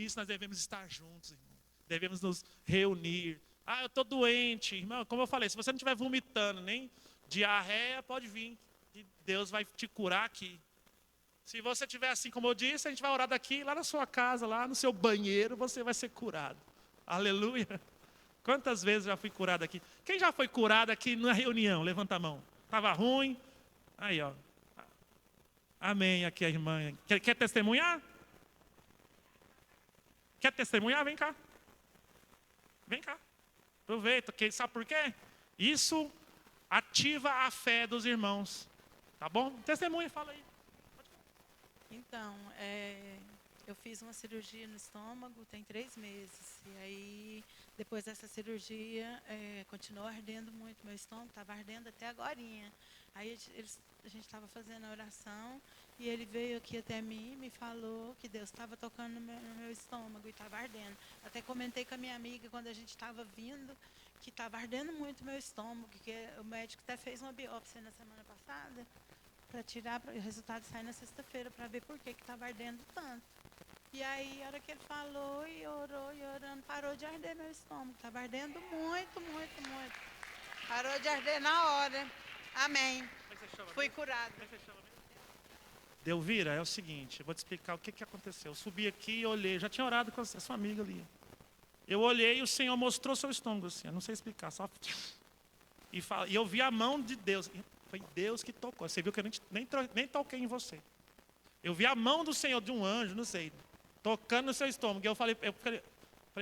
isso nós devemos estar juntos, irmão. Devemos nos reunir. Ah, eu estou doente. Irmão, como eu falei, se você não estiver vomitando, nem diarreia, pode vir. E Deus vai te curar aqui. Se você estiver assim como eu disse, a gente vai orar daqui, lá na sua casa, lá no seu banheiro, você vai ser curado. Aleluia. Quantas vezes já fui curado aqui? Quem já foi curado aqui na reunião? Levanta a mão. Estava ruim? Aí, ó. Amém, aqui a irmã. Quer testemunhar? Quer testemunhar? Vem cá. Vem cá. Aproveita. Sabe por quê? Isso ativa a fé dos irmãos. Tá bom? Testemunha, fala aí. Então, eu fiz uma cirurgia no estômago tem 3 meses. E aí, depois dessa cirurgia, continuou ardendo muito meu estômago. Estava ardendo até agorinha. Aí a gente estava fazendo a oração e ele veio aqui até mim e me falou que Deus estava tocando no meu estômago e estava ardendo. Até comentei com a minha amiga quando a gente estava vindo que estava ardendo muito meu estômago, que o médico até fez uma biópsia na semana passada para tirar, o resultado sair na sexta-feira para ver por que estava ardendo tanto. E aí, a hora que ele falou e orou e orando, parou de arder meu estômago. Estava ardendo muito, muito, muito. Parou de arder na hora. Amém. Fui curada. Delvira, é o seguinte, eu vou te explicar o que aconteceu. Eu subi aqui e olhei, já tinha orado com a sua amiga ali. Eu olhei e o Senhor mostrou seu estômago assim, eu não sei explicar, só... E eu vi a mão de Deus. Foi Deus que tocou. Você viu que eu nem toquei em você. Eu vi a mão do Senhor, de um anjo, não sei, tocando no seu estômago. E eu falei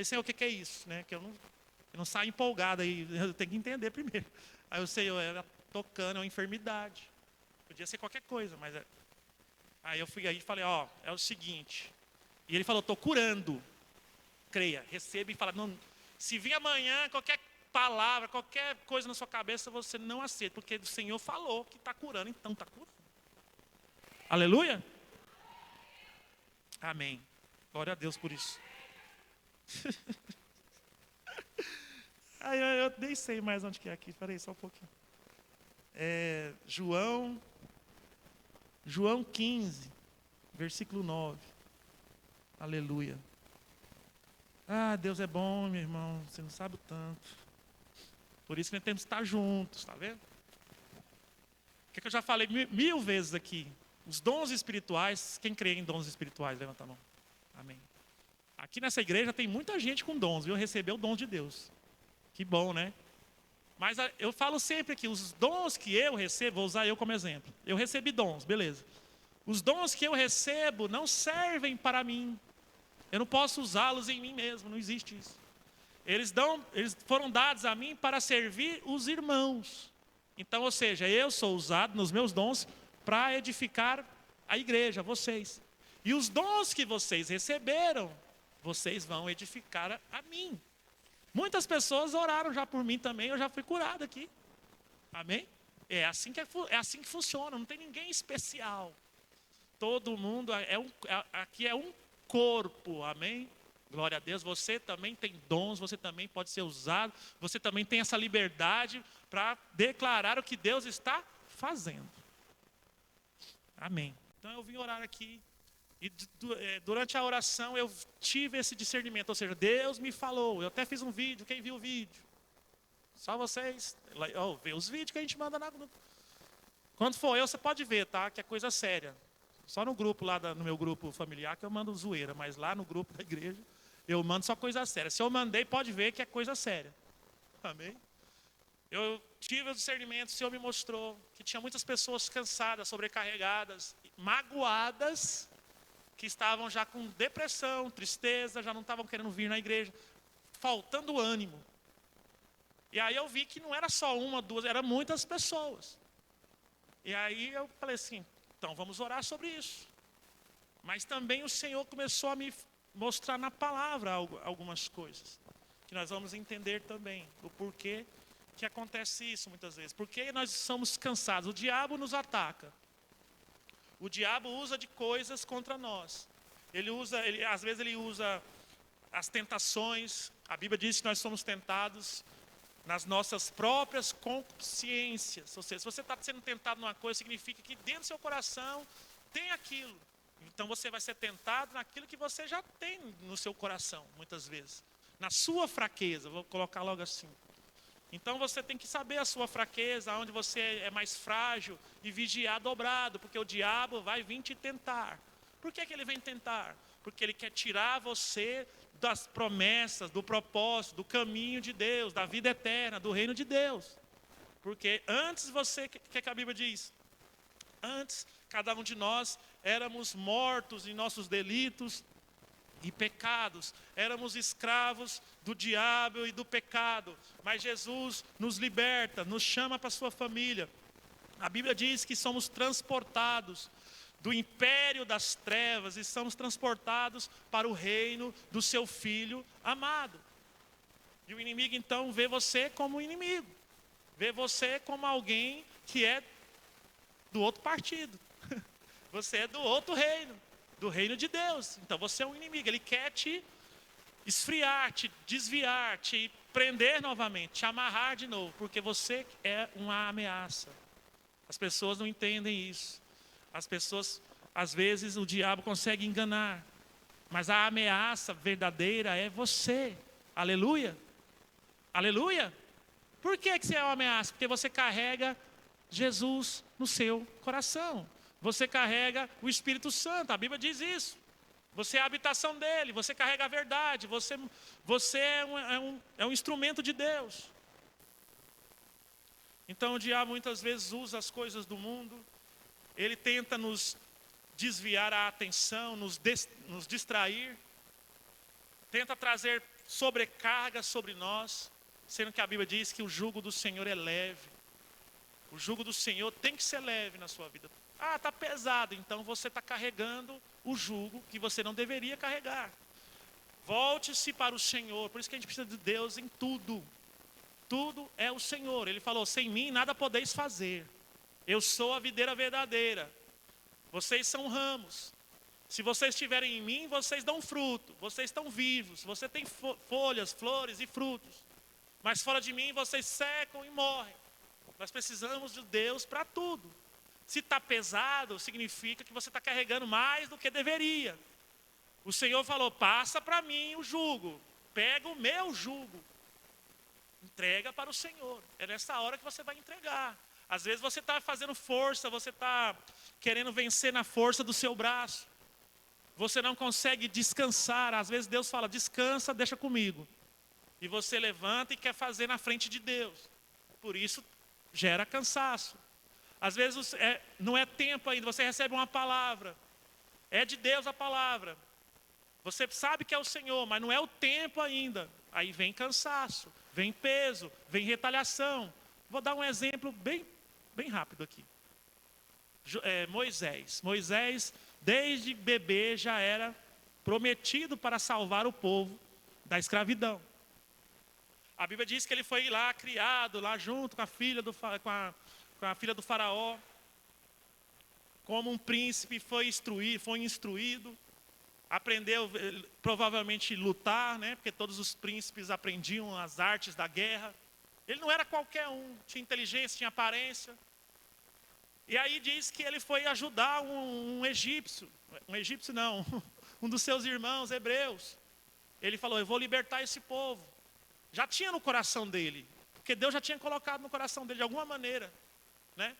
Senhor, o que é isso? Né? Que eu não saio empolgado aí, eu tenho que entender primeiro. Aí o Senhor era tocando, é uma enfermidade. Podia ser qualquer coisa, mas... Aí eu fui aí e falei, é o seguinte. E ele falou, estou curando. Creia, receba e fala, não, se vir amanhã qualquer palavra, qualquer coisa na sua cabeça, você não aceita, porque o Senhor falou que está curando, então está curando. Aleluia? Amém. Glória a Deus por isso. Aí eu nem sei mais onde que é aqui, espera aí só um pouquinho. João 15, versículo 9. Aleluia. Ah, Deus é bom, meu irmão, você não sabe o tanto. Por isso que nós temos que estar juntos, está vendo? O que eu já falei mil vezes aqui? Os dons espirituais, quem crê em dons espirituais, levanta a mão. Amém. Aqui nessa igreja tem muita gente com dons, viu? Recebeu o dom de Deus. Que bom, né? Mas eu falo sempre que os dons que eu recebo, vou usar eu como exemplo. Eu recebi dons, beleza. Os dons que eu recebo não servem para mim. Eu não posso usá-los em mim mesmo, não existe isso. Eles foram dados a mim para servir os irmãos. Então, ou seja, eu sou usado nos meus dons para edificar a igreja, vocês. E os dons que vocês receberam, vocês vão edificar a mim. Muitas pessoas oraram já por mim também, eu já fui curado aqui. Amém? É assim que funciona, não tem ninguém especial. Todo mundo, aqui é um corpo, amém? Glória a Deus, você também tem dons, você também pode ser usado, você também tem essa liberdade para declarar o que Deus está fazendo. Amém. Então eu vim orar aqui e durante a oração eu tive esse discernimento, ou seja, Deus me falou, eu até fiz um vídeo, quem viu o vídeo? Só vocês, vê os vídeos que a gente manda na grupo. Quando for você pode ver, tá? Que é coisa séria. Só no grupo lá, no meu grupo familiar que eu mando zoeira, mas lá no grupo da igreja eu mando só coisa séria. Se eu mandei, pode ver que é coisa séria. Amém? Eu tive o discernimento, o Senhor me mostrou que tinha muitas pessoas cansadas, sobrecarregadas, magoadas, que estavam já com depressão, tristeza, já não estavam querendo vir na igreja, faltando ânimo. E aí eu vi que não era só uma, duas, eram muitas pessoas. E aí eu falei assim, então vamos orar sobre isso. Mas também o Senhor começou a me mostrar na palavra algumas coisas, que nós vamos entender também o porquê que acontece isso muitas vezes. Porque nós somos cansados, o diabo nos ataca. O diabo usa de coisas contra nós. Às vezes ele usa as tentações. A Bíblia diz que nós somos tentados nas nossas próprias consciências. Ou seja, se você está sendo tentado numa coisa, significa que dentro do seu coração tem aquilo. Então você vai ser tentado naquilo que você já tem no seu coração, muitas vezes. Na sua fraqueza, vou colocar logo assim. Então você tem que saber a sua fraqueza, onde você é mais frágil e vigiar dobrado, porque o diabo vai vir te tentar. Por que ele vem tentar? Porque ele quer tirar você das promessas, do propósito, do caminho de Deus, da vida eterna, do reino de Deus. Porque antes você, o que a Bíblia diz? Antes, cada um de nós éramos mortos em nossos delitos e pecados, éramos escravos do diabo e do pecado, mas Jesus nos liberta, nos chama para a sua família. A Bíblia diz que somos transportados do império das trevas e somos transportados para o reino do seu Filho amado. E o inimigo então vê você como inimigo, vê você como alguém que é do outro partido, você é do outro reino, do reino de Deus. Então você é um inimigo, ele quer te esfriar, te desviar, te prender novamente, te amarrar de novo, porque você é uma ameaça. As pessoas não entendem isso. As pessoas, às vezes, o diabo consegue enganar, mas a ameaça verdadeira é você. Aleluia? Aleluia? Por que você é uma ameaça? Porque você carrega Jesus no seu coração. Você carrega o Espírito Santo, a Bíblia diz isso. Você é a habitação dele, você carrega a verdade, você é um instrumento de Deus. Então o diabo muitas vezes usa as coisas do mundo, ele tenta nos desviar a atenção, nos distrair, tenta trazer sobrecarga sobre nós, sendo que a Bíblia diz que o jugo do Senhor é leve. O jugo do Senhor tem que ser leve na sua vida. Ah, está pesado, então você está carregando o jugo que você não deveria carregar. Volte-se para o Senhor, por isso que a gente precisa de Deus em tudo. Tudo é o Senhor. Ele falou, sem mim nada podeis fazer. Eu sou a videira verdadeira. Vocês são ramos. Se vocês estiverem em mim, vocês dão fruto. Vocês estão vivos. Você tem folhas, flores e frutos. Mas fora de mim, vocês secam e morrem. Nós precisamos de Deus para tudo. Se está pesado, significa que você está carregando mais do que deveria. O Senhor falou, passa para mim o jugo. Pega o meu jugo. Entrega para o Senhor. É nessa hora que você vai entregar. Às vezes você está fazendo força, você está querendo vencer na força do seu braço. Você não consegue descansar. Às vezes Deus fala, descansa, deixa comigo. E você levanta e quer fazer na frente de Deus. Por isso gera cansaço. Às vezes não é tempo ainda, você recebe uma palavra. É de Deus a palavra. Você sabe que é o Senhor, mas não é o tempo ainda. Aí vem cansaço, vem peso, vem retaliação. Vou dar um exemplo bem rápido aqui. Moisés. Moisés, desde bebê, já era prometido para salvar o povo da escravidão. A Bíblia diz que ele foi lá criado, lá junto com a filha do faraó. Como um príncipe foi instruído. Aprendeu provavelmente lutar, né? Porque todos os príncipes aprendiam as artes da guerra. Ele não era qualquer um, tinha inteligência, tinha aparência. E aí diz que ele foi ajudar um egípcio não, um dos seus irmãos hebreus. Ele falou, eu vou libertar esse povo. Já tinha no coração dele, porque Deus já tinha colocado no coração dele de alguma maneira, né?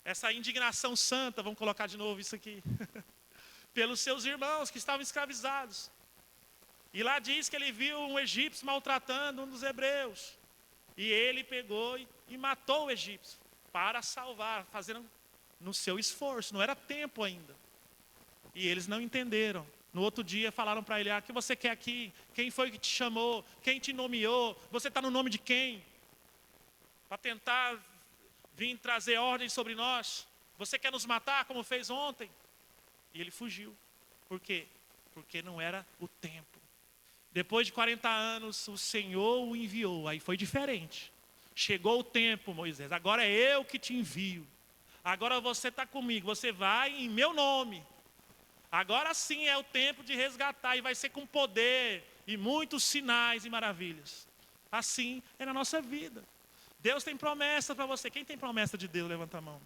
Essa indignação santa, vamos colocar de novo isso aqui, pelos seus irmãos que estavam escravizados. E lá diz que ele viu um egípcio maltratando um dos hebreus. E ele pegou e matou o egípcio para salvar, fazendo no seu esforço, não era tempo ainda. E eles não entenderam. No outro dia falaram para ele, o que você quer aqui? Quem foi que te chamou? Quem te nomeou? Você está no nome de quem? Para tentar vir trazer ordem sobre nós. Você quer nos matar como fez ontem? E ele fugiu. Por quê? Porque não era o tempo. Depois de 40 anos, o Senhor o enviou. Aí foi diferente. Chegou o tempo, Moisés. Agora é eu que te envio. Agora você está comigo. Você vai em meu nome. Agora sim é o tempo de resgatar. E vai ser com poder e muitos sinais e maravilhas. Assim é na nossa vida. Deus tem promessa para você. Quem tem promessa de Deus, levanta a mão.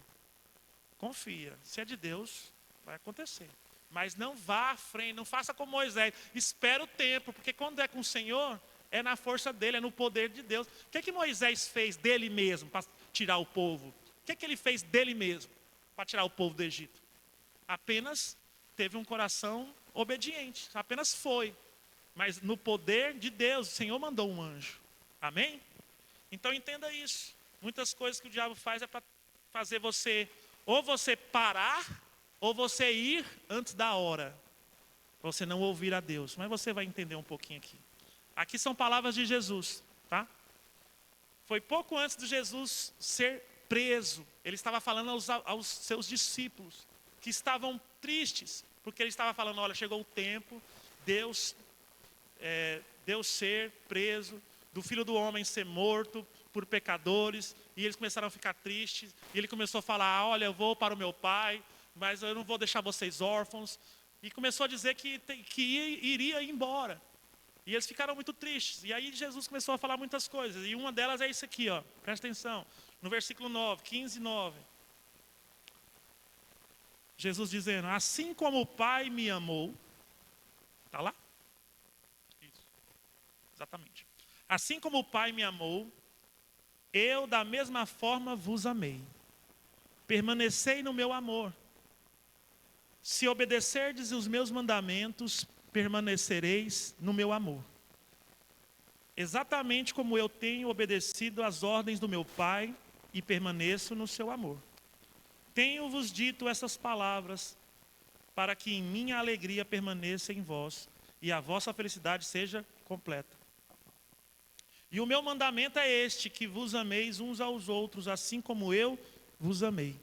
Confia. Se é de Deus, vai acontecer. Mas não vá à frente, não faça como Moisés. Espera o tempo, porque quando é com o Senhor, é na força dele, é no poder de Deus. O que Moisés fez dele mesmo para tirar o povo? O que ele fez dele mesmo para tirar o povo do Egito? Apenas teve um coração obediente, apenas foi. Mas no poder de Deus, o Senhor mandou um anjo. Amém? Então entenda isso. Muitas coisas que o diabo faz é para fazer você, ou você parar, ou você ir antes da hora. Para você não ouvir a Deus. Mas você vai entender um pouquinho aqui. Aqui são palavras de Jesus, tá? Foi pouco antes de Jesus ser preso. Ele estava falando aos seus discípulos, que estavam tristes, porque ele estava falando, olha, chegou o tempo, Deus ser preso, do Filho do Homem ser morto por pecadores, e eles começaram a ficar tristes, e ele começou a falar, olha, eu vou para o meu pai, mas eu não vou deixar vocês órfãos, e começou a dizer que iria embora. E eles ficaram muito tristes. E aí Jesus começou a falar muitas coisas. E uma delas é isso aqui, ó. Presta atenção. No versículo 9, 15 e 9. Jesus dizendo, assim como o Pai me amou. Está lá? Isso. Exatamente. Assim como o Pai me amou, eu da mesma forma vos amei. Permanecei no meu amor. Se obedecerdes os meus mandamentos, permanecereis no meu amor. Exatamente como eu tenho obedecido às ordens do meu Pai e permaneço no seu amor. Tenho-vos dito essas palavras para que em minha alegria permaneça em vós e a vossa felicidade seja completa. E o meu mandamento é este, que vos ameis uns aos outros, assim como eu vos amei.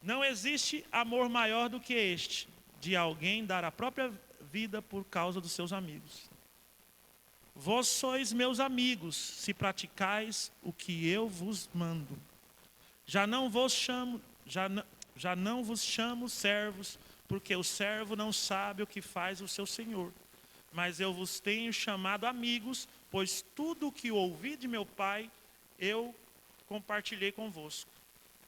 Não existe amor maior do que este, de alguém dar a própria vida por causa dos seus amigos. Vós sois meus amigos, se praticais o que eu vos mando. Já não vos chamo servos, porque o servo não sabe o que faz o seu senhor. Mas eu vos tenho chamado amigos, pois tudo o que ouvi de meu Pai, eu compartilhei convosco.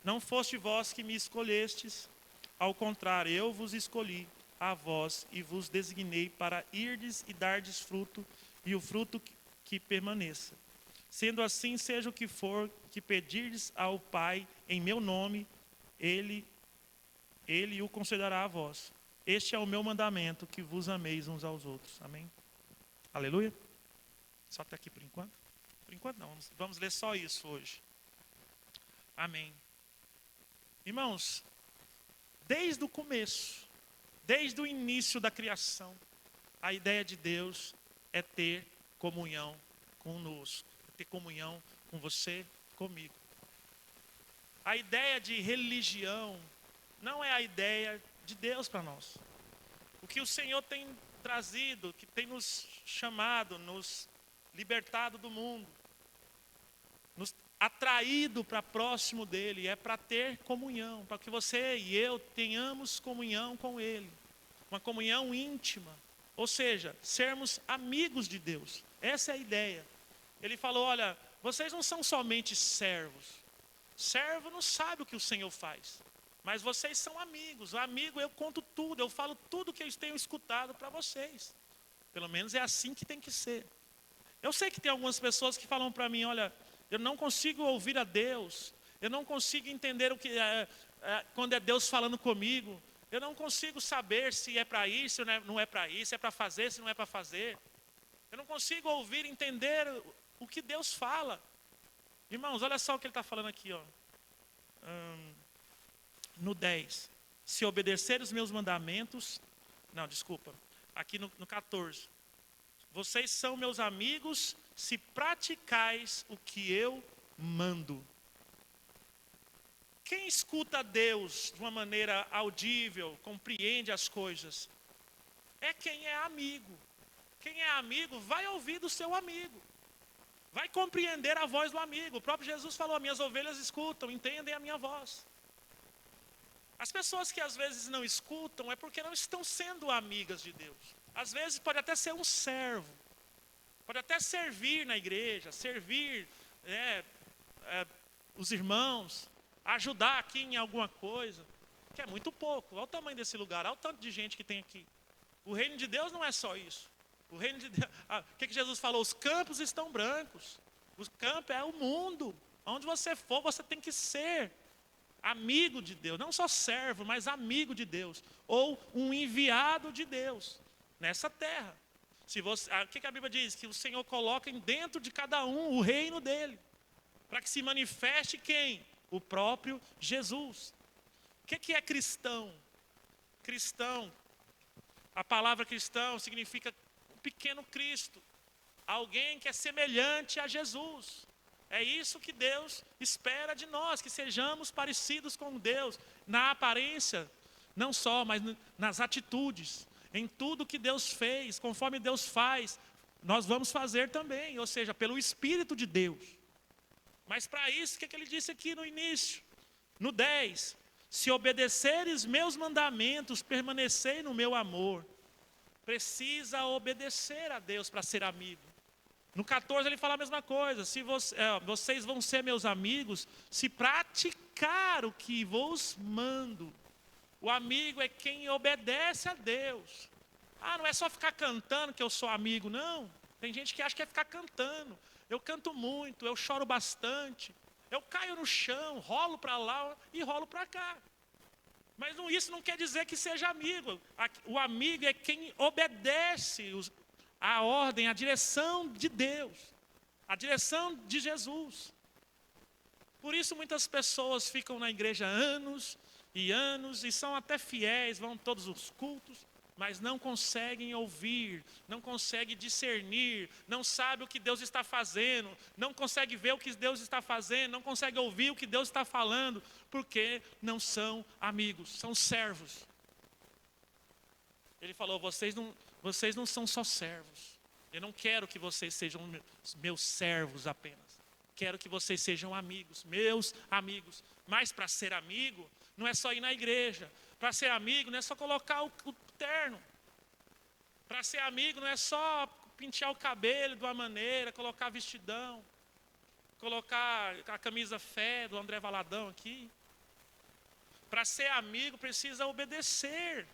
Não foste vós que me escolhestes, ao contrário, eu vos escolhi a vós e vos designei para irdes e dardes fruto, e o fruto que permaneça. Sendo assim, seja o que for que pedirdes ao Pai em meu nome, Ele o concederá a vós. Este é o meu mandamento, que vos ameis uns aos outros. Amém? Aleluia? Só até aqui por enquanto? Por enquanto não, vamos ler só isso hoje. Amém. Irmãos, desde o começo, desde o início da criação, a ideia de Deus é ter comunhão conosco, é ter comunhão com você, comigo. A ideia de religião não é a ideia de Deus para nós. O que o Senhor tem trazido, que tem nos chamado, nos libertado do mundo, nos atraído para próximo dele, é para ter comunhão, para que você e eu tenhamos comunhão com ele, uma comunhão íntima, ou seja, sermos amigos de Deus. Essa é a ideia. Ele falou, olha, vocês não são somente servos. Servo não sabe o que o Senhor faz, mas vocês são amigos. O amigo, eu conto tudo, eu falo tudo que eu tenho escutado para vocês. Pelo menos é assim que tem que ser. Eu sei que tem algumas pessoas que falam para mim, olha, eu não consigo ouvir a Deus, eu não consigo entender o que quando é Deus falando comigo, eu não consigo saber se é para ir, se não é para ir, se é para fazer, se não é para fazer. Eu não consigo ouvir, entender o que Deus fala. Irmãos, olha só o que ele está falando aqui, ó. No 10. Se obedecer os meus mandamentos... Não, desculpa. Aqui no 14. Vocês são meus amigos se praticais o que eu mando. Quem escuta Deus de uma maneira audível, compreende as coisas, é quem é amigo. Quem é amigo vai ouvir do seu amigo. Vai compreender a voz do amigo. O próprio Jesus falou, minhas ovelhas escutam, entendem a minha voz. As pessoas que às vezes não escutam é porque não estão sendo amigas de Deus. Às vezes pode até ser um servo. Pode até servir na igreja, servir os irmãos, ajudar aqui em alguma coisa. que é muito pouco. Olha o tamanho desse lugar, olha o tanto de gente que tem aqui. O reino de Deus não é só isso. O reino de Deus, o que Jesus falou? Os campos estão brancos. O campo é o mundo. Onde você for, você tem que ser amigo de Deus. Não só servo, mas amigo de Deus. Ou um enviado de Deus nessa terra. O que a Bíblia diz? Que o Senhor coloca dentro de cada um o reino dele. Para que se manifeste quem? O próprio Jesus. O que é cristão? Cristão, a palavra cristão significa um pequeno Cristo. Alguém que é semelhante a Jesus. É isso que Deus espera de nós, que sejamos parecidos com Deus, na aparência, não só, mas nas atitudes, em tudo que Deus fez, conforme Deus faz, nós vamos fazer também, ou seja, pelo Espírito de Deus. Mas para isso, o que ele disse aqui no início? No 10, se obedeceres meus mandamentos, permanecei no meu amor. Precisa obedecer a Deus para ser amigo. No 14 ele fala a mesma coisa. Vocês vão ser meus amigos se praticar o que vos mando. O amigo é quem obedece a Deus. Não é só ficar cantando que eu sou amigo, não. Tem gente que acha que é ficar cantando. Eu canto muito, eu choro bastante. Eu caio no chão, rolo para lá e rolo para cá. Mas isso não quer dizer que seja amigo. O amigo é quem obedece a ordem, a direção de Deus, a direção de Jesus. Por isso muitas pessoas ficam na igreja anos e são até fiéis, vão a todos os cultos, mas não conseguem ouvir, não conseguem discernir, não sabem o que Deus está fazendo, não conseguem ver o que Deus está fazendo, não conseguem ouvir o que Deus está falando, porque não são amigos, são servos. Ele falou, vocês não são só servos. Eu não quero que vocês sejam meus servos apenas. Quero que vocês sejam amigos, meus amigos. Mas para ser amigo, não é só ir na igreja. Para ser amigo, não é só colocar o terno. Para ser amigo, não é só pentear o cabelo de uma maneira, colocar vestidão, colocar a camisa fé do André Valadão aqui. Para ser amigo, precisa obedecer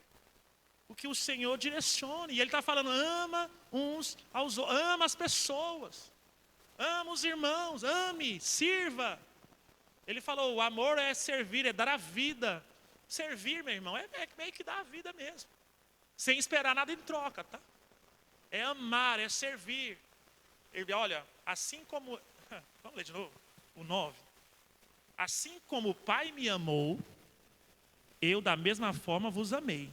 o que o Senhor direciona. E Ele está falando, ama ama as pessoas. Ama os irmãos, ame, sirva. Ele falou, o amor é servir, é dar a vida. Servir, meu irmão, é meio que dar a vida mesmo. Sem esperar nada em troca, tá? É amar, é servir. Ele, olha, assim como... Vamos ler de novo, o 9. Assim como o Pai me amou, eu da mesma forma vos amei.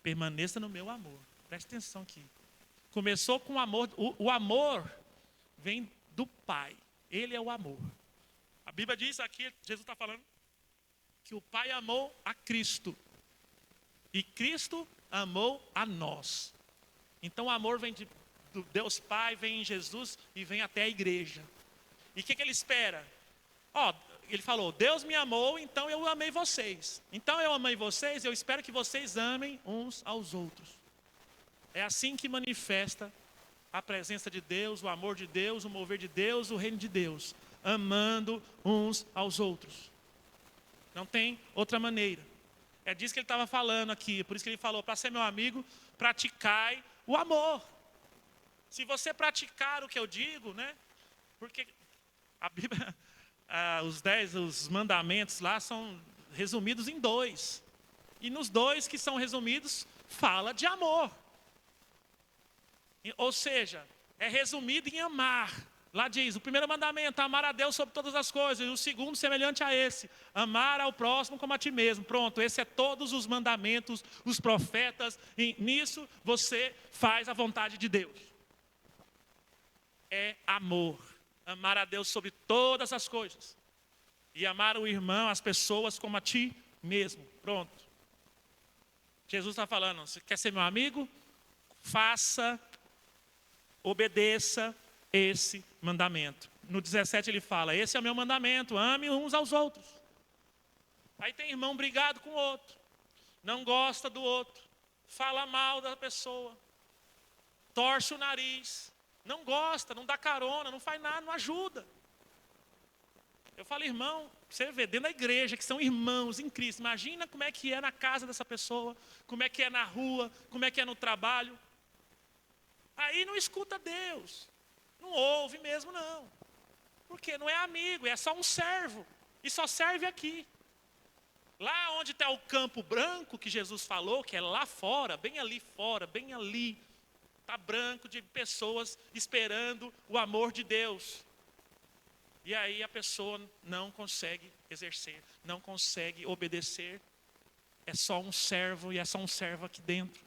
Permaneça no meu amor. Preste atenção aqui. Começou com o amor. O amor vem do Pai. Ele é o amor. A Bíblia diz aqui, Jesus está falando, que o Pai amou a Cristo. E Cristo amou a nós. Então o amor vem do Deus Pai, vem em Jesus e vem até a igreja. E o que Ele espera? Ele falou, Deus me amou, então eu amei vocês. Então eu amei vocês, eu espero que vocês amem uns aos outros. É assim que manifesta a presença de Deus, o amor de Deus, o mover de Deus, o reino de Deus. Amando uns aos outros. Não tem outra maneira. É disso que ele estava falando aqui. Por isso que ele falou, para ser meu amigo, praticai o amor. Se você praticar o que eu digo, né? Porque a Bíblia... os mandamentos lá são resumidos em 2. E nos 2 que são resumidos, fala de amor. Ou seja, é resumido em amar. Lá diz, o primeiro mandamento, amar a Deus sobre todas as coisas. E o segundo, semelhante a esse, amar ao próximo como a ti mesmo. Pronto, esse é todos os mandamentos, os profetas. E nisso você faz a vontade de Deus. É amor. Amar a Deus sobre todas as coisas. E amar o irmão, as pessoas como a ti mesmo. Pronto. Jesus está falando, você quer ser meu amigo? Faça, obedeça esse mandamento. No 17 ele fala, esse é o meu mandamento, ame uns aos outros. Aí tem irmão brigado com o outro. Não gosta do outro. Fala mal da pessoa. Torce o nariz. Não gosta, não dá carona, não faz nada, não ajuda. Eu falo irmão, você vê, dentro da igreja, que são irmãos em Cristo. Imagina como é que é na casa dessa pessoa, como é que é na rua, como é que é no trabalho. Aí não escuta Deus, não ouve mesmo não. Porque não é amigo, é só um servo. E só serve aqui. Lá onde está o campo branco que Jesus falou, que é lá fora, bem ali fora, bem ali. Está branco de pessoas esperando o amor de Deus. E aí a pessoa não consegue exercer, não consegue obedecer. É só um servo e é só um servo aqui dentro.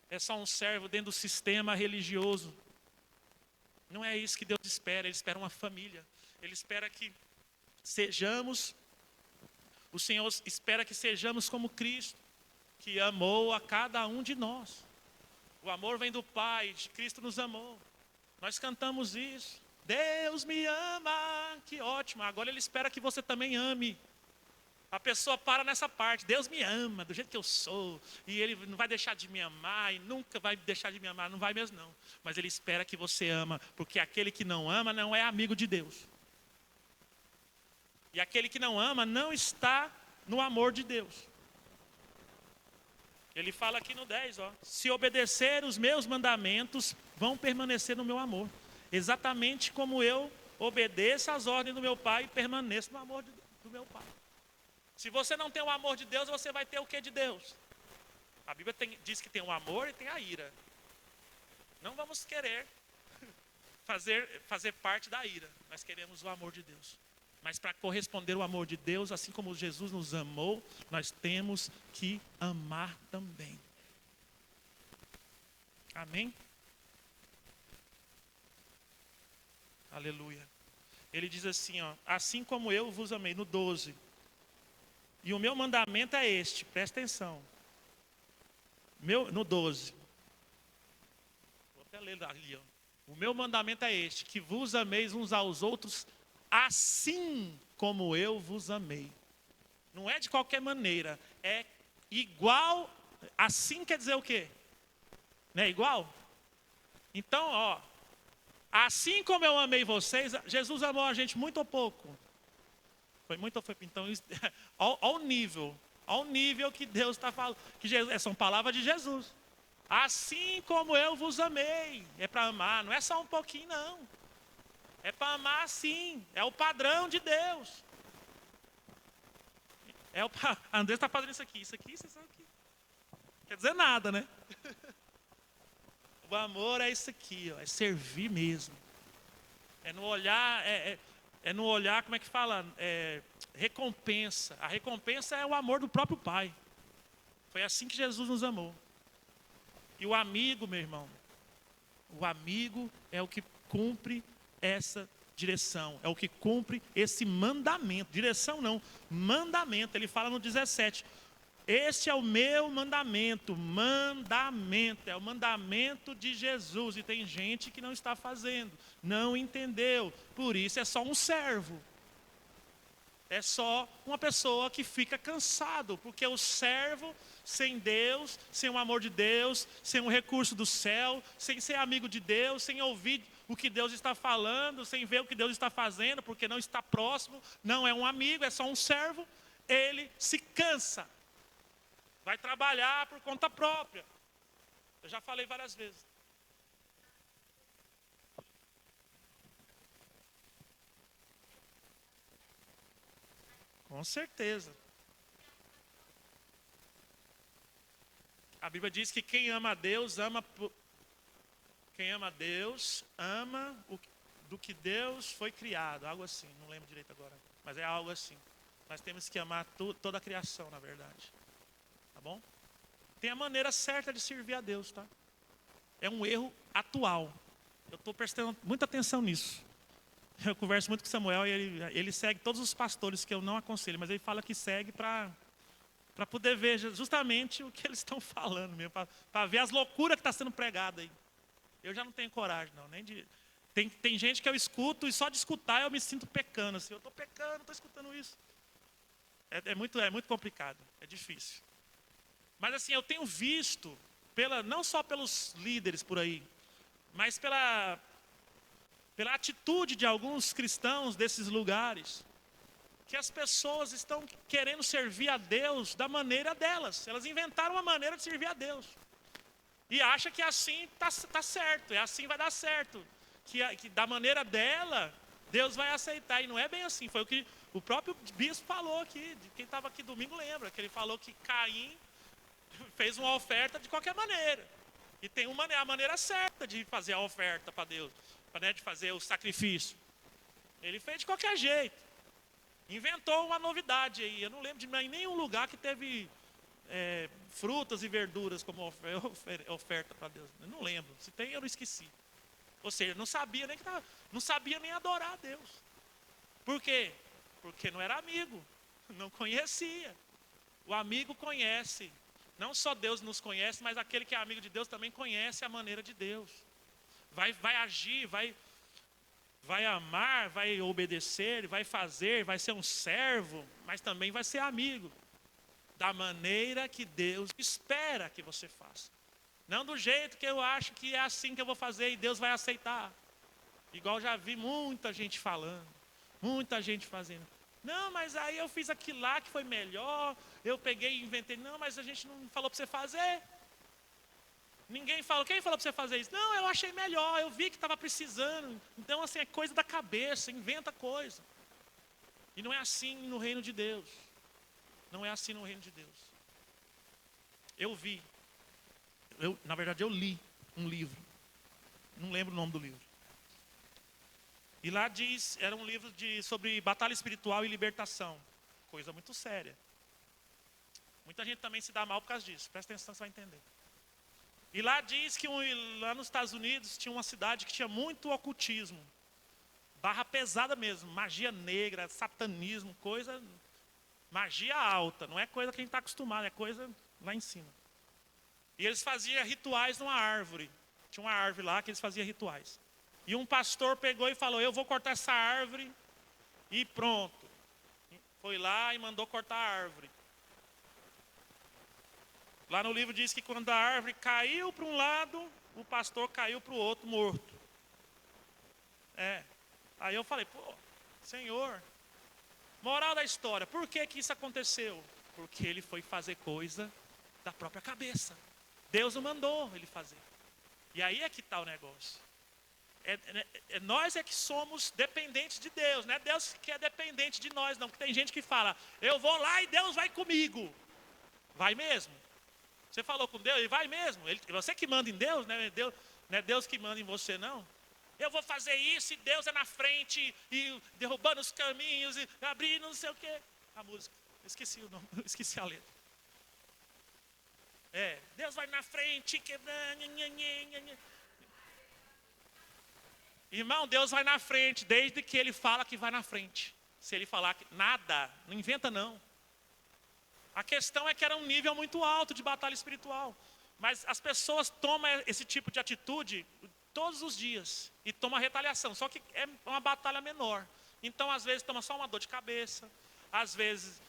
É só um servo dentro do sistema religioso. Não é isso que Deus espera, Ele espera uma família. Ele espera que sejamos, o Senhor espera que sejamos como Cristo, que amou a cada um de nós. O amor vem do Pai, de Cristo nos amou. Nós cantamos isso. Deus me ama, que ótimo. Agora Ele espera que você também ame. A pessoa para nessa parte. Deus me ama, do jeito que eu sou. E Ele não vai deixar de me amar. E nunca vai deixar de me amar. Não vai mesmo não. Mas Ele espera que você ama. Porque aquele que não ama não é amigo de Deus. E aquele que não ama não está no amor de Deus. Ele fala aqui no 10, ó. Se obedecer os meus mandamentos, vão permanecer no meu amor. Exatamente como eu obedeço às ordens do meu Pai e permaneço no amor do meu Pai. Se você não tem o amor de Deus, você vai ter o que de Deus? A Bíblia diz que tem o amor e tem a ira. Não vamos querer fazer parte da ira. Nós queremos o amor de Deus. Mas para corresponder ao amor de Deus, assim como Jesus nos amou, nós temos que amar também. Amém? Aleluia. Ele diz assim, ó, assim como eu vos amei, no 12. E o meu mandamento é este, presta atenção. No 12. Vou até ler ali, ó. O meu mandamento é este, que vos ameis uns aos outros, assim como eu vos amei. Não é de qualquer maneira, é igual. Assim quer dizer o quê? Não é igual? Então, ó, assim como eu amei vocês, Jesus amou a gente muito ou pouco? Foi muito ou foi? Então, ao nível que Deus está falando, que Jesus, são palavras de Jesus. Assim como eu vos amei, é para amar, não é só um pouquinho não. É para amar assim, é o padrão de Deus. André está fazendo isso aqui, isso aqui. Quer dizer nada, né? O amor é isso aqui, ó, é servir mesmo. É no olhar, no olhar, como é que fala? Recompensa. A recompensa é o amor do próprio Pai. Foi assim que Jesus nos amou. E o amigo, meu irmão, o amigo é o que cumpre essa direção, é o que cumpre esse mandamento. Direção não, mandamento. Ele fala no 17. Este é o meu mandamento, é o mandamento de Jesus. E tem gente que não está fazendo, não entendeu. Por isso é só um servo. É só uma pessoa que fica cansado, porque o servo, sem Deus, sem o amor de Deus, sem o recurso do céu, sem ser amigo de Deus, sem ouvir o que Deus está falando, sem ver o que Deus está fazendo, porque não está próximo, não é um amigo, é só um servo, ele se cansa. Vai trabalhar por conta própria. Eu já falei várias vezes. Com certeza. A Bíblia diz que quem ama a Deus, ama do que Deus foi criado. Algo assim, não lembro direito agora. Mas é algo assim. Nós temos que amar toda a criação, na verdade. Tá bom? Tem a maneira certa de servir a Deus, tá? É um erro atual. Eu estou prestando muita atenção nisso. Eu converso muito com o Samuel e ele segue todos os pastores que eu não aconselho, mas ele fala que segue para poder ver justamente o que eles estão falando mesmo, para ver as loucuras que está sendo pregada aí. Eu já não tenho coragem, não. Tem gente que eu escuto e só de escutar eu me sinto pecando. Assim, eu estou pecando, estou escutando isso. É muito complicado, é difícil. Mas assim, eu tenho visto, não só pelos líderes por aí, mas pela atitude de alguns cristãos desses lugares, que as pessoas estão querendo servir a Deus da maneira delas. Elas inventaram uma maneira de servir a Deus. E acha que assim tá certo, assim vai dar certo. Que da maneira dela, Deus vai aceitar. E não é bem assim. Foi o que o próprio bispo falou aqui. Quem estava aqui domingo lembra. Que ele falou que Caim fez uma oferta de qualquer maneira. E tem a maneira certa de fazer a oferta para Deus. De fazer o sacrifício. Ele fez de qualquer jeito. Inventou uma novidade aí. Eu não lembro de nenhum lugar que teve frutas e verduras como oferta para Deus. Eu não lembro. Se tem, eu não esqueci. Ou seja, não sabia nem adorar a Deus. Por quê? Porque não era amigo. Não conhecia. O amigo conhece. Não só Deus nos conhece, mas aquele que é amigo de Deus também conhece a maneira de Deus. Vai agir, vai amar, vai obedecer, vai fazer, vai ser um servo, mas também vai ser amigo. Da maneira que Deus espera que você faça. Não do jeito que eu acho que é assim que eu vou fazer e Deus vai aceitar. Igual já vi muita gente falando, muita gente fazendo. Não, mas aí eu fiz aquilo lá que foi melhor, eu peguei e inventei. Não, mas a gente não falou para você fazer. Ninguém falou, quem falou para você fazer isso? Não, eu achei melhor, eu vi que estava precisando. Então, assim, é coisa da cabeça, inventa coisa. E não é assim no reino de Deus. Não é assim no reino de Deus. Na verdade eu li um livro. Não lembro o nome do livro. E lá diz, era um livro sobre batalha espiritual e libertação. Coisa muito séria. Muita gente também se dá mal por causa disso. Presta atenção, você vai entender. E lá diz que lá nos Estados Unidos tinha uma cidade que tinha muito ocultismo. Barra pesada mesmo. Magia negra, satanismo, coisa... Magia alta. Não é coisa que a gente está acostumado, é coisa lá em cima. E eles faziam rituais numa árvore. Tinha uma árvore lá que eles faziam rituais. E um pastor pegou e falou, eu vou cortar essa árvore e pronto. Foi lá e mandou cortar a árvore. Lá no livro diz que quando a árvore caiu para um lado, o pastor caiu para o outro morto. Aí eu falei, Senhor, moral da história, por que isso aconteceu? Porque ele foi fazer coisa da própria cabeça. Deus não mandou ele fazer. E aí é que está o negócio. Nós é que somos dependentes de Deus, não é Deus que é dependente de nós, não. Porque tem gente que fala, eu vou lá e Deus vai comigo. Vai mesmo? Você falou com Deus, ele vai mesmo. Você que manda em Deus, né? Não é Deus que manda em você, não. Eu vou fazer isso e Deus é na frente, e derrubando os caminhos, e abrindo não sei o quê. A música, esqueci o nome, esqueci a letra. Deus vai na frente, quebrando. Irmão, Deus vai na frente, desde que Ele fala que vai na frente. Se Ele falar que nada, não inventa não. A questão é que era um nível muito alto de batalha espiritual. Mas as pessoas tomam esse tipo de atitude todos os dias. E tomam retaliação, só que é uma batalha menor. Então, às vezes, toma só uma dor de cabeça. Às vezes,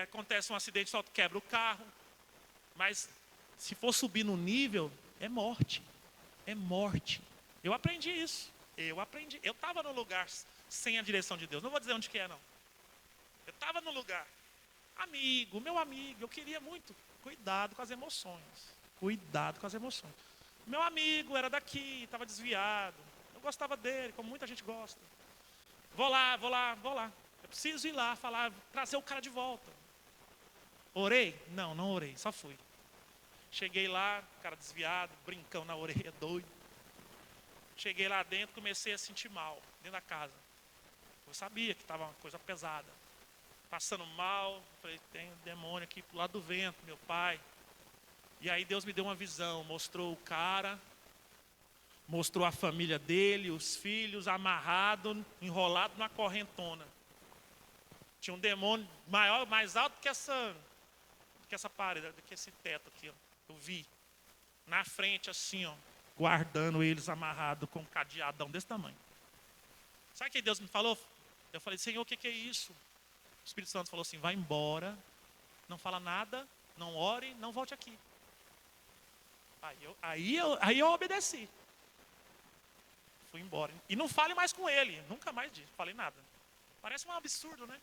acontece um acidente, só quebra o carro. Mas, se for subir no nível, é morte. É morte. Eu aprendi isso. Eu estava no lugar sem a direção de Deus. Não vou dizer onde que é, não. Eu estava no lugar. Meu amigo, eu queria muito. Cuidado com as emoções. Cuidado com as emoções. Meu amigo era daqui, estava desviado. Eu gostava dele, como muita gente gosta. Vou lá. Eu preciso ir lá, trazer o cara de volta. Orei? Não orei, só fui. Cheguei lá, cara desviado, brincão na orelha, doido. Cheguei lá dentro, comecei a sentir mal, dentro da casa. Eu sabia que estava uma coisa pesada. Passando mal, falei, tem um demônio aqui pro lado do vento, meu pai. E aí Deus me deu uma visão, mostrou o cara, mostrou a família dele, os filhos, amarrado, enrolado numa correntona. Tinha um demônio maior, mais alto que essa parede, que esse teto aqui, ó. Eu vi. Na frente, assim, ó, guardando eles amarrados com um cadeadão desse tamanho. Sabe o que Deus me falou? Eu falei, Senhor, o que é isso? O Espírito Santo falou assim, vai embora, não fala nada, não ore, não volte aqui. Aí eu obedeci. Fui embora. E não fale mais com ele, nunca mais falei nada. Parece um absurdo, né?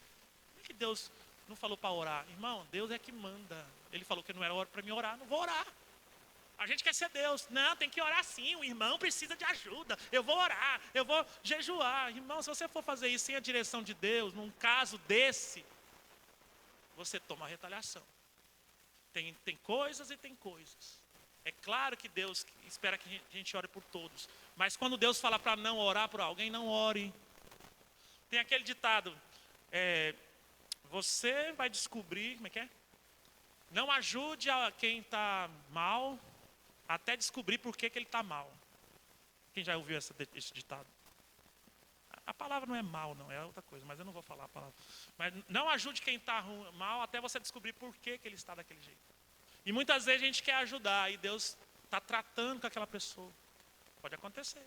Por que Deus não falou para orar? Irmão, Deus é que manda. Ele falou que não era hora para mim orar, não vou orar. A gente quer ser Deus. Não, tem que orar sim, o irmão precisa de ajuda. Eu vou orar, eu vou jejuar. Irmão, se você for fazer isso sem a direção de Deus, num caso desse, você toma retaliação. Tem coisas e tem coisas. É claro que Deus espera que a gente ore por todos. Mas quando Deus fala para não orar por alguém, não ore. Tem aquele ditado, você vai descobrir, como é que é? Não ajude a quem está mal, até descobrir por que ele está mal. Quem já ouviu esse ditado? A palavra não é mal, não, é outra coisa, mas eu não vou falar a palavra. Mas não ajude quem está mal até você descobrir por que ele está daquele jeito. E muitas vezes a gente quer ajudar e Deus está tratando com aquela pessoa. Pode acontecer.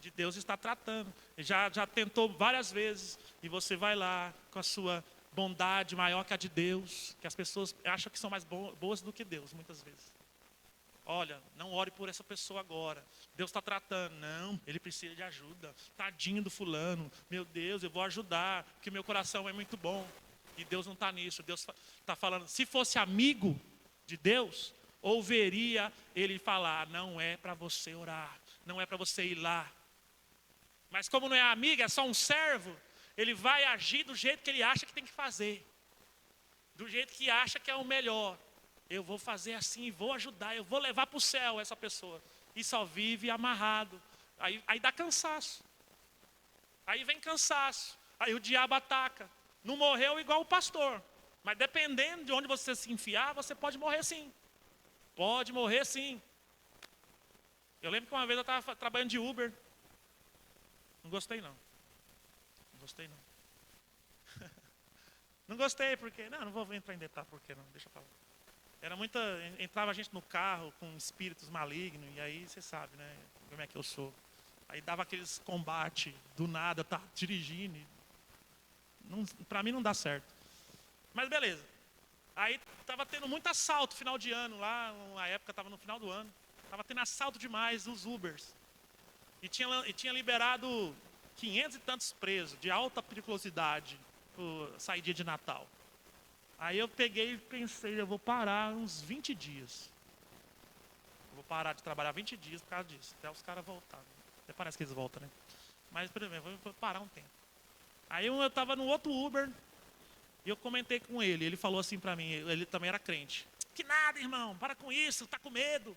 De Deus está tratando. Já tentou várias vezes e você vai lá com a sua bondade maior que a de Deus, que as pessoas acham que são mais boas do que Deus, muitas vezes. Olha, não ore por essa pessoa agora. Deus está tratando. Não, ele precisa de ajuda. Tadinho do fulano. Meu Deus, eu vou ajudar, porque meu coração é muito bom. E Deus não está nisso. Deus está falando, se fosse amigo de Deus, ouviria ele falar, não é para você orar, não é para você ir lá. Mas como não é amigo, é só um servo, ele vai agir do jeito que ele acha que tem que fazer. Do jeito que acha que é o melhor. Eu vou fazer assim, vou ajudar, eu vou levar para o céu essa pessoa. E só vive amarrado. Aí dá cansaço. Aí vem cansaço. Aí o diabo ataca. Não morreu igual o pastor. Mas dependendo de onde você se enfiar, você pode morrer sim. Pode morrer sim. Eu lembro que uma vez eu estava trabalhando de Uber. Não gostei não. Não gostei não. Não gostei porque... Não vou entrar em detalhe porque não. Deixa eu falar. Entrava gente no carro com espíritos malignos. E aí você sabe, né? Como é que eu sou. Aí dava aqueles combates. Do nada, tá dirigindo. Para mim não dá certo. Mas beleza. Aí estava tendo muito assalto final de ano lá, na época estava no final do ano. Estava tendo assalto demais nos Ubers. E tinha liberado 500 e tantos presos de alta periculosidade por saída de Natal. Aí eu peguei e pensei, eu vou parar uns 20 dias. Eu vou parar de trabalhar 20 dias por causa disso, até os caras voltarem. Até parece que eles voltam, né? Mas primeiro, eu vou parar um tempo. Aí eu estava no outro Uber. E eu comentei com ele, ele falou assim para mim, ele também era crente. Que nada, irmão, para com isso, está com medo.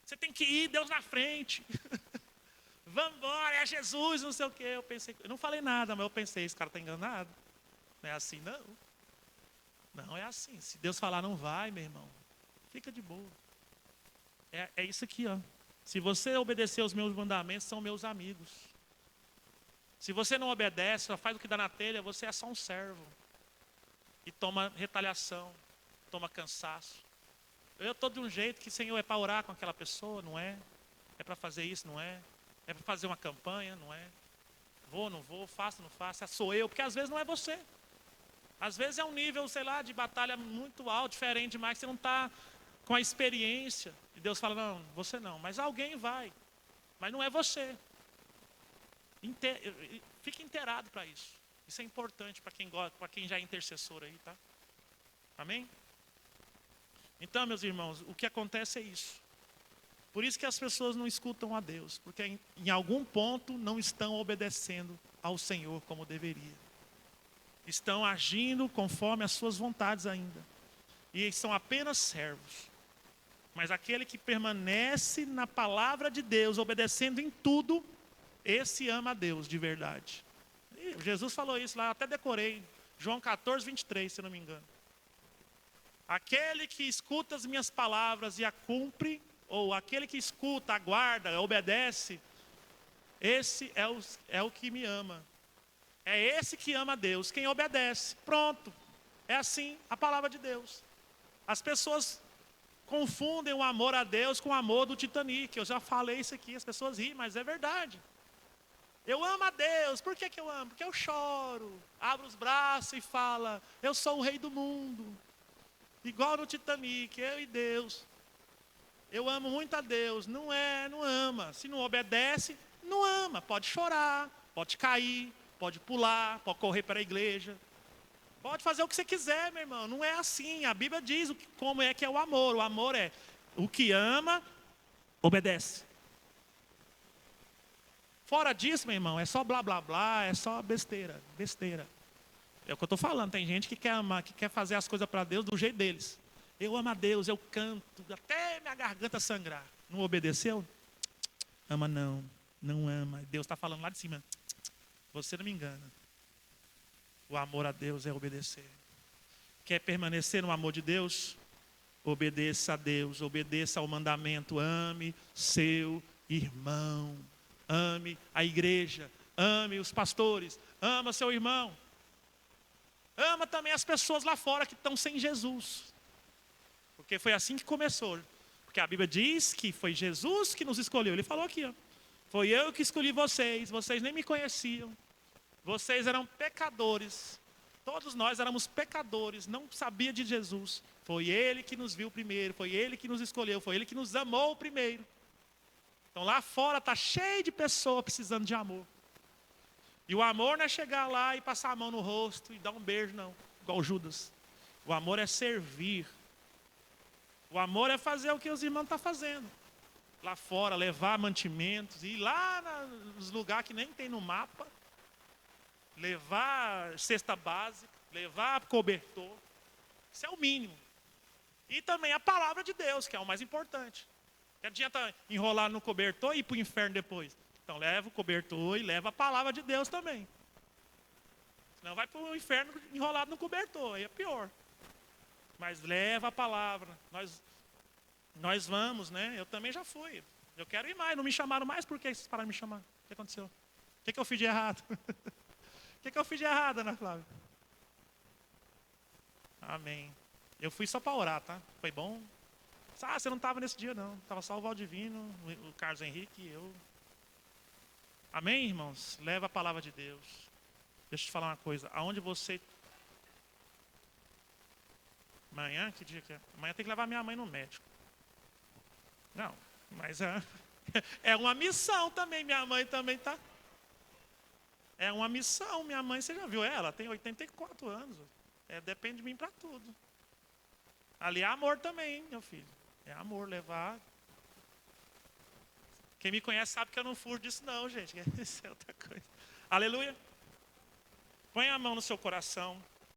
Você tem que ir, Deus na frente. Vamos embora, é Jesus, não sei o quê. Eu não falei nada, mas eu pensei, esse cara está enganado. Não é assim, não. Não é assim. Se Deus falar não vai, meu irmão, fica de boa. É isso aqui, ó. Se você obedecer os meus mandamentos, são meus amigos. Se você não obedece, só faz o que dá na telha, você é só um servo. E toma retaliação, toma cansaço. Eu estou de um jeito que, Senhor, é para orar com aquela pessoa, não é? É para fazer isso, não é? É para fazer uma campanha, não é? Vou, não vou, faço, não faço, sou eu, porque às vezes não é você. Às vezes é um nível, sei lá, de batalha muito alto, diferente demais, você não está com a experiência. E Deus fala, não, você não, mas alguém vai. Mas não é você. Fique inteirado para isso. Isso é importante para quem gosta, para quem já é intercessor aí, tá? Amém? Então, meus irmãos, o que acontece é isso. Por isso que as pessoas não escutam a Deus, porque em algum ponto não estão obedecendo ao Senhor como deveria. Estão agindo conforme as suas vontades ainda. E são apenas servos. Mas aquele que permanece na palavra de Deus, obedecendo em tudo, esse ama a Deus de verdade. E Jesus falou isso lá, até decorei. João 14, 23, se não me engano. Aquele que escuta as minhas palavras e a cumpre, ou aquele que escuta, aguarda, obedece, esse é o que me ama. É esse que ama a Deus, quem obedece. Pronto. É assim a palavra de Deus. As pessoas confundem o amor a Deus com o amor do Titanic. Eu já falei isso aqui, as pessoas riem, mas é verdade. Eu amo a Deus. Por que eu amo? Porque eu choro, abro os braços e falo, eu sou o rei do mundo. Igual no Titanic, eu e Deus. Eu amo muito a Deus. Não ama. Se não obedece, não ama. Pode chorar, pode cair, pode pular, pode correr para a igreja. Pode fazer o que você quiser, meu irmão. Não é assim. A Bíblia diz como é que é o amor. O amor é o que ama, obedece. Fora disso, meu irmão, é só blá, blá, blá, é só besteira, besteira. É o que eu estou falando. Tem gente que quer amar, que quer fazer as coisas para Deus do jeito deles. Eu amo a Deus, eu canto, até minha garganta sangrar. Não obedeceu? Ama não, não ama. Deus está falando lá de cima. Você não me engana. O amor a Deus é obedecer. Quer permanecer no amor de Deus? Obedeça a Deus, obedeça ao mandamento. Ame seu irmão. Ame a igreja. Ame os pastores. Ama seu irmão. Ama também as pessoas lá fora que estão sem Jesus. Porque foi assim que começou. Porque a Bíblia diz que foi Jesus que nos escolheu. Ele falou aqui, ó. Foi eu que escolhi vocês. Vocês nem me conheciam. Vocês eram pecadores. Todos nós éramos pecadores. Não sabia de Jesus. Foi Ele que nos viu primeiro. Foi Ele que nos escolheu. Foi Ele que nos amou primeiro. Então lá fora está cheio de pessoas precisando de amor. E o amor não é chegar lá e passar a mão no rosto e dar um beijo, não. Igual Judas. O amor é servir. O amor é fazer o que os irmãos estão fazendo. Lá fora, levar mantimentos. Ir lá nos lugares que nem tem no mapa. Levar cesta básica. Levar cobertor. Isso é o mínimo. E também a palavra de Deus, que é o mais importante. Não adianta enrolar no cobertor e ir para o inferno depois. Então leva o cobertor e leva a palavra de Deus também. Senão vai para o inferno enrolado no cobertor, aí é pior. Mas leva a palavra. Nós vamos, né? Eu também já fui. Eu quero ir mais. Não me chamaram mais, por que vocês pararam de me chamar? O que aconteceu? O que eu fiz de errado? O que eu fiz de errado, Ana Flávia? Amém. Eu fui só para orar, tá? Foi bom. Ah, você não estava nesse dia, não. Estava só o Valdivino, o Carlos Henrique e eu. Amém, irmãos? Leva a palavra de Deus. Deixa eu te falar uma coisa. Aonde você... Amanhã? Que dia que é? Amanhã tem que levar minha mãe no médico. Não, mas é uma missão também. Minha mãe também tá... É uma missão. Minha mãe, você já viu ela? Tem 84 anos. Depende de mim para tudo. Ali é amor também, hein, meu filho. É amor, levar... Quem me conhece sabe que eu não fujo disso não, gente. Isso é outra coisa. Aleluia. Põe a mão no seu coração.